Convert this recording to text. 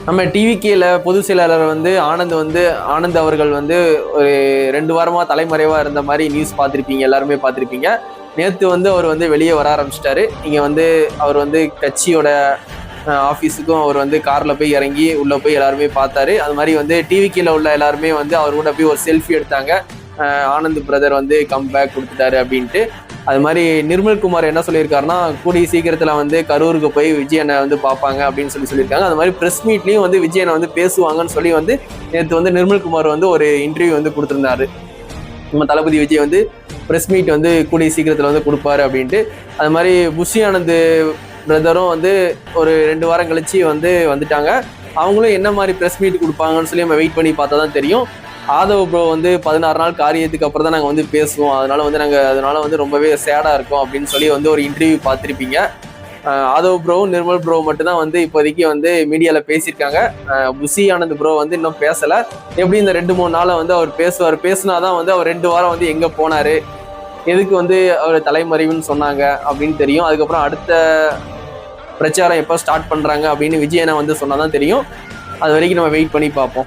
நம்ம டிவிகேல பொதுச் செயலாளர் வந்து ஆனந்த் அவர்கள் வந்து ஒரு 2 வாரமா தலைமறைவா இருந்த மாதிரி நியூஸ் பார்த்திருப்பீங்க, எல்லாருமே பார்த்திருப்பீங்க. நேத்து வந்து அவர் வந்து வெளியே வர ஆரம்பிச்சிட்டாரு. இங்க வந்து அவர் வந்து கட்சியோட ஆஃபீஸுக்கும் அவர் வந்து கார்ல போய் இறங்கி உள்ள போய் எல்லாருமே பார்த்தாரு. அது மாதிரி வந்து டிவிகேல உள்ள எல்லாருமே வந்து அவர் கூட போய் ஒரு செல்ஃபி எடுத்தாங்க. ஆனந்த் பிரதர் வந்து கம்பேக் கொடுத்துட்டாரு அப்படின்ட்டு. அது மாதிரி நிர்மல்குமார் என்ன சொல்லியிருக்காருன்னா, கூடிய சீக்கிரத்துல வந்து கரூருக்கு போய் விஜயனை வந்து பார்ப்பாங்க அப்படின்னு சொல்லியிருக்காங்க. அது மாதிரி பிரஸ் மீட்லயும் வந்து விஜயனை வந்து பேசுவாங்கன்னு சொல்லி வந்து நேற்று வந்து நிர்மல்குமார் வந்து ஒரு இன்டர்வியூ வந்து கொடுத்துருந்தாரு. நம்ம தளபதி விஜய் வந்து பிரஸ் மீட் வந்து கூடிய சீக்கிரத்துல வந்து கொடுப்பாரு அப்படின்ட்டு. அது மாதிரி புஷி ஆனந்த் பிரதரும் வந்து ஒரு 2 வாரம் கழிச்சு வந்து வந்துட்டாங்க. அவங்களும் என்ன மாதிரி பிரஸ் மீட் கொடுப்பாங்கன்னு சொல்லி நம்ம வெயிட் பண்ணி பார்த்தா தான் தெரியும். ஆதவ் ப்ரோ வந்து 16 நாள் காரியத்துக்கு அப்புறம் தான் நாங்கள் வந்து பேசுவோம், அதனால வந்து ரொம்பவே சேடாக இருக்கும் அப்படின்னு சொல்லி வந்து ஒரு இன்டர்வியூ பார்த்துருப்பீங்க. ஆதவ் ப்ரோவும் நிர்மல் ப்ரோ மட்டும்தான் வந்து இப்போதைக்கு வந்து மீடியாவில் பேசியிருக்காங்க. புஷி ஆனந்த் ப்ரோ வந்து இன்னும் பேசலை. எப்படி இந்த 2-3 நாளை வந்து அவர் பேசினாதான் வந்து அவர் 2 வாரம் வந்து எங்கே போனார், எதுக்கு வந்து அவர் தலைமறைவுன்னு சொன்னாங்க அப்படின்னு தெரியும். அதுக்கப்புறம் அடுத்த பிரச்சாரம் எப்போ ஸ்டார்ட் பண்ணுறாங்க அப்படின்னு விஜயனை வந்து சொன்னால் தான் தெரியும். அது வரைக்கும் நம்ம வெயிட் பண்ணி பார்ப்போம்.